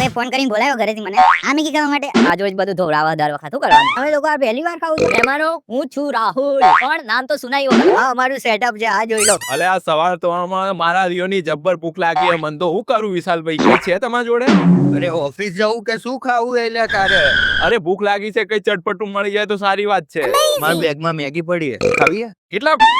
લોકોએ ફોન કરીને બોલાવ્યો ઘરેથી મને આ મેગી ખાવા માટે આ જોઈ બધું ધોવડાવવા દર વખત શું કરવાનું અમે લોકો આ પહેલી વાર ખાવું છું મહેમાનો હું છું રાહુલ પણ નામ તો સુનાયું આ અમારું સેટઅપ છે આ જોઈ લો અલે આ સવાર ત્રણમાં મારા રિયોની જબ્બર ભૂખ લાગી છે. મન તો હું કરું વિશાલભાઈ, કઈ છે તમારા જોડે? અરે ઓફિસ જવું કે શું ખાવું એટલે તારે? અરે ભૂખ લાગી છે, કઈ ચટપટું મળી જાય તો સારી વાત છે. મારા બેગમાં મેગી પડી છે, ખાવી છે?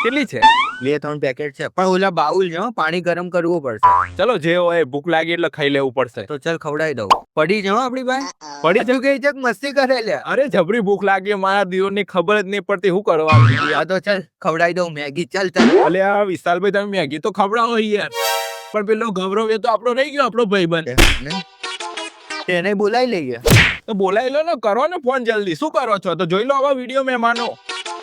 કેટલી છે? 2-3 પેકેટ છે, પણ ઓલા બાઉલ છે હો, પાણી ગરમ કરવું પડશે. ચલો જે હોય, ભૂખ લાગી એટલે ખાઈ લેવું પડશે. તો ચાલ ખવડાવી દઉં. પડી છે હો આપણી પાસે. પડી તું કઈ ચક મસ્તી કરે લે. અરે જબરી ભૂખ લાગી, મારા દિયોરની ખબર જ નહીં પડતી શું કરવાનું. આ તો ચાલ ખવડાવી દઉં મેગી. ચાલ ચાલ. અલે આ વિશાલભાઈ તમે મેગી તો ખવડાવો યાર, પણ પેલો ગૌરવ એ તો આપણો રહી ગયો, આપણો ભાઈબંધ. તેને બોલાવી લઈએ. તો બોલાવી લો ને, કરો ને ફોન જલ્દી. શું કરો છો? તો જોઈ લો હવે વિડીયો મહેમાનો.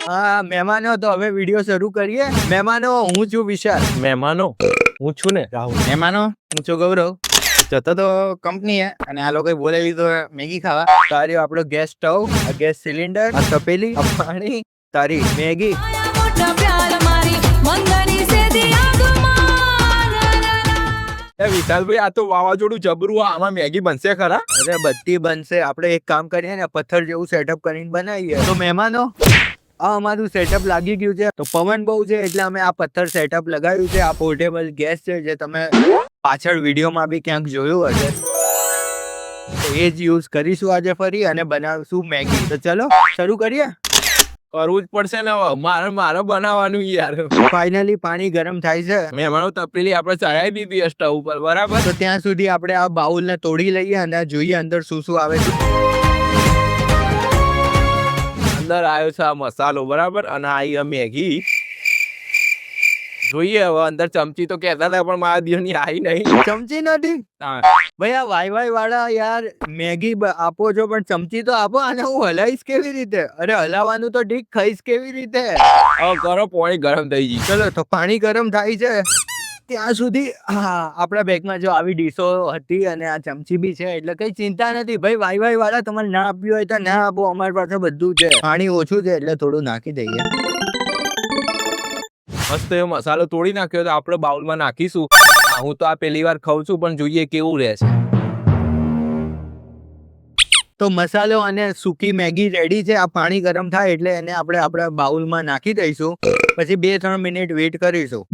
હા મહેમાનો, તો હવે વિડીયો શરૂ કરીએ. મહેમાનો, હું છું વિશાલ. મહેમાનો હું છું ને રાહુલ. મહેમાનો, હું છું ગૌરવ. જતો તો કંપની હે અને આ લોકોએ બોલાવી તો મેગી ખાવા. તારી આપણો ગેસ સ્ટવ, આ ગેસ સિલિન્ડર, આ તપેલી, આ પાણી, તારી મેગી. એ વિશાલભાઈ આ તો વાવાઝોડું જબરું, આમાં મેગી બનશે ખરા? અરે બધી બનશે. આપણે એક કામ કરીએ ને, પથ્થર જેવું સેટઅપ કરીને બનાવીએ. તો મહેમાનો, આ અમારું સેટઅપ લાગી ગયું છે. તો પવન બહુ છે એટલે અમે આ પથ્થર સેટઅપ લગાવ્યું છે. આ પોર્ટેબલ ગેસ છે જે તમે પાછળ વિડીયોમાં બી ક્યાંક જોયું હશે. તો એ જ યુઝ કરીશું આજે ફરી અને બનાવશું મેગી. તો ચલો શરૂ કરીએ. કરવું જ પડશે ને હવે. મારે બનાવવાનું યાર. ફાઇનલી પાણી ગરમ થાય છે. મહેમાનો તપેલી આપણે ચડાવી દીધી સ્ટવ ઉપર, બરાબર? તો ત્યાં સુધી આપણે આ બાઉલને તોડી લઈએ અને જોઈએ અંદર શું શું આવે છે. અંદર આવ્યો છે આ મસાલો, બરાબર, અને આવી આ મેગી. જોઈએ હવે અંદર ચમચી તો કહેતા હતા પણ મારા દિયોની આવી નહીં. ચમચી નથી ભાઈ, આ વાય વાળા યાર મેગી આપો છો પણ ચમચી તો આપો. આને હું હલાવીશ કેવી રીતે? અરે હલાવવાનું તો ઠીક, ખાઈશ કેવી રીતે? હવે કરો, પાણી ગરમ થઈ ગઈ. ચલો તો પાણી ગરમ થાય છે ત્યાં સુધી હા આપણા બેગમાં જો આવી ડીશો હતી અને આ ચમચી બી છે એટલે કઈ ચિંતા નથી ભાઈ. વાય વાળા તમારે ના આપ્યું હોય તો ના આપો, અમારી પાસે બધું છે. પાણી ઓછું છે એટલે થોડું નાખી દઈએ. મસ્ત એવો મસાલો તોડી નાખ્યો તો આપણે બાઉલમાં નાખીશું. હું તો આ પહેલી વાર ખાઉં છું પણ જોઈએ કેવું રહે છે. તો મસાલો અને સૂકી મેગી રેડી છે. આ પાણી ગરમ થાય એટલે એને આપણે આપણા બાઉલમાં નાખી દઈશું. પછી 2-3 મિનિટ વેઇટ કરીશું.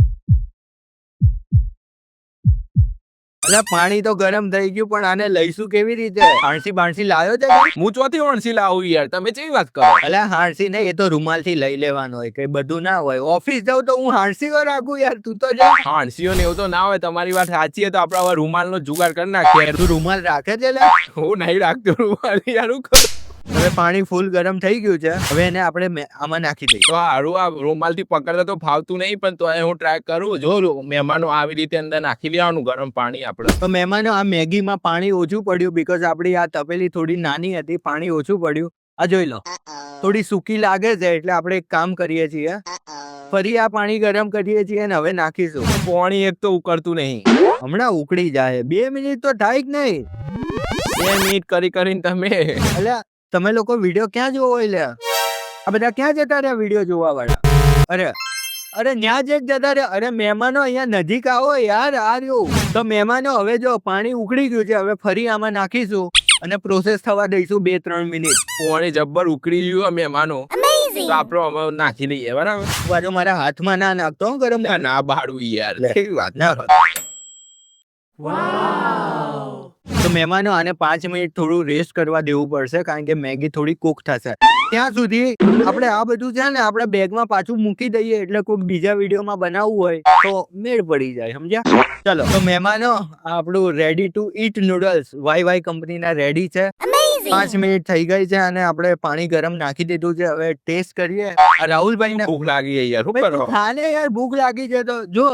અલા પાણી તો ગરમ થઈ ગયું પણ આને લઈશું કેવી રીતે? હાંસી લાવ્યો છે? હું ચોથી વણસી લાવું યાર, તમે કેવી વાત કરો? અલા હાંસી નહીં, એ તો રૂમાલથી લઈ લેવાનો હોય, કઈ બધું ના હોય. ઓફિસ જાવ તો હું હાંસી રાખું યાર, તું તો જા. હાંસીઓ ને એવું તો ના હોય, તમારી વાત સાચી છે. તો આપણે હવે રૂમાલનો જુગાડ કરી નાખીએ. તું રૂમાલ રાખે છે લે? હું નહીં રાખતો રૂમાલ યાર. હું કરું? હવે પાણી ફૂલ ગરમ થઈ ગયું છે. હવે એને આપણે આમાં નાખી દઈએ. તો હારું, આ રૂમાલથી પકડતા તો ફાવતું નહીં પણ તો હું ટ્રાય કરું. જો મહેમાનો આવી રીતે અંદર નાખી લેવાનું ગરમ પાણી આપણે. તો મહેમાનો, આ મેગીમાં પાણી ઓછું પડ્યું બીકોઝ આપણી આ તપેલી થોડી નાની હતી, પાણી ઓછું પડ્યું. આ જોઈ લો, થોડી સૂકી લાગે છે એટલે આપણે એક કામ કરીએ છીએ, ફરી આ પાણી ગરમ કરીએ છીએ અને હવે નાખીશું. પાણી એક તો ઉકળતું નહીં, હમણાં ઉકળી જાય. 2 મિનિટ તો થાય જ નહીં. 2 મિનિટ કરીને તમે અલ્યા તમે લોકો વિડીયો ક્યાં જોવો? એટલે આ બધા ક્યાં જતા રહ્યા વિડીયો જોવા વાળા? અરે ન્યા જ જતા રહ્યા. અરે મહેમાનો અહીંયા નજીક આવો યાર. આ રહ્યું. તો મહેમાનો હવે જો પાણી ઉકળી ગયું છે, હવે ફરી આમાં નાખીશું અને પ્રોસેસ થવા દઈશું 2-3 મિનિટ. પાણી જબ્બર ઉકળી ગયું મહેમાનો. તો આપણો હવે નાખી દઈએ, બરાબર? બાજુ મારા હાથમાં ના નાખતો ગરમ. ના બાળું યાર, એવી વાત ના. તો મહેમાનો આને 5 મિનિટ થોડું રેસ્ટ કરવા દેવું પડશે કારણ કે મેગી થોડી કુક થશે. ત્યાં સુધી આપણે આ બધું છે ને આપણે બેગમાં પાછું મૂકી દઈએ એટલે કોઈ બીજા વિડીયોમાં બનાવવું હોય તો મેળ પડી જાય, સમજ્યા? ચલો તો મહેમાનો, આપણું ready to eat noodles Y કંપનીના રેડી છે. 5 મિનિટ થઈ ગઈ છે અને આપણે પાણી ગરમ નાખી દીધું છે. હવે ટેસ્ટ કરીએ. રાહુલભાઈ ને ભૂખ લાગી યાર, શું કરો? ખાને યાર, ભૂખ લાગી છે તો જો.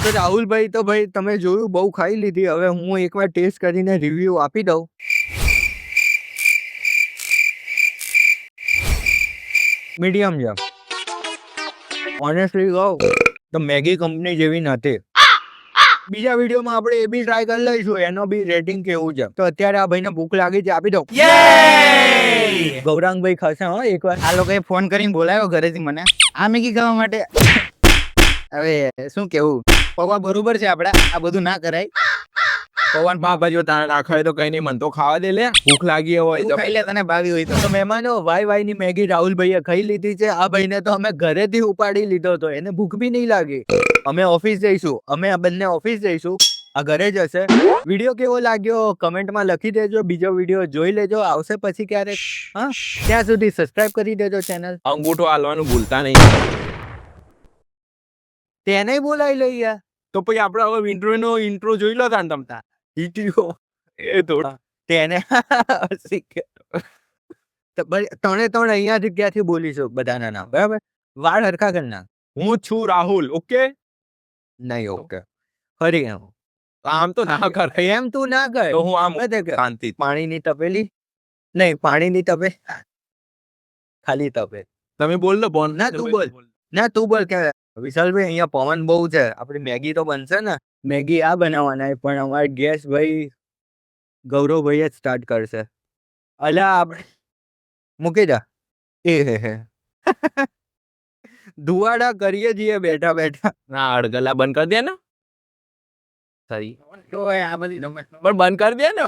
તો રાહુલભાઈ તો ભાઈ તમે જોયું બહુ ખાઈ લીધી. હવે હું એકવાર ટેસ્ટ કરીને રિવ્યુ આપી દઉં. મીડિયમ છે. ઓનેસ્ટલી કહું તો મેગી કંપની જેવી નથી. બીજા વિડીયોમાં આપણે એ બી ટ્રાય કરી લઈશું, એનો બી રેટિંગ કેવું છે. તો અત્યારે આ ભાઈને ભૂખ લાગી છે, આપી દો. ગૌરાંગભાઈ ખાશે હો એકવાર. આ લોકોએ ફોન કરીને બોલાવ્યો ઘરેથી મને આ મેગી ખાવા માટે. હવે શું કેવું પૌવા બરોબર છે આપડા, આ બધું ના કરાય. પવન પાપા તારે નાખાય તો કઈ નહીં, મન તો ખાવા દે લે, ભૂખ લાગી હોય તું ખાઈ લે તને ભાવી હોય તો. મહેમાનો વાય ની મેગી રાહુલભાઈએ ખાઈ લીધી છે. આ ભાઈને તો અમે ઘરેથી ઉપાડી લીધો હતો, એને ભૂખ બી નહીં લાગી. અમે ઓફિસ જઈશું, અમે આ બંને ઓફિસ જઈશું, આ ઘરે જ હશે. વિડીયો કેવો લાગ્યો કમેન્ટમાં લખી દેજો, બીજો વિડીયો જોઈ લેજો, આવશે પછી ક્યારેક. હા, ત્યાં સુધી સબસ્ક્રાઇબ કરી દેજો ચેનલ. અંગૂઠો હાલવાનું ભૂલતા નહીં. તેને બોલાવી લઈએ. તો પછી આપણે હવે ઇન્ટ્રો જોઈ લો તાન તમતા. ઈટીઓ એ થોડા તેને ત્રણે અહીંયાથી ક્યાંથી બોલીશું બધાના નામ, બરાબર? વાળ હરખા કરી નાખ. હું છું રાહુલ, ઓકે? નહીં, ઓકે. ફરી એમ આમ તો ના કર. એમ તું ના કર. તો હું આમ બધે કર. શાંતિ. પાણીની તપેલી નહીં, પાણીની તપે ખાલી તપે. તમે બોલ દો બોન. ના, તું બોલ. ના, તું બોલ કે વિશાલભાઈ અહીંયા પવન બહુ છે, આપણી મેગી તો બનશે ને. મેગી આ બનાવવાના પણ અમારે ગેસ ભાઈ ગૌરવભાઈ જ સ્ટાર્ટ કરશે. અલા આપણે મૂકી જા. હે ધુવાડા કરીએ છીએ બેઠા બેઠા. ના અડગલા બંધ કરી દે ને. સહી. તો આ બધી રમત પણ બંધ કરી દે ને.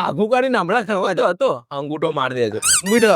આઘું કરીને હમણાં થવા તો હતો, અંગૂઠો મારી દેજો. બુડો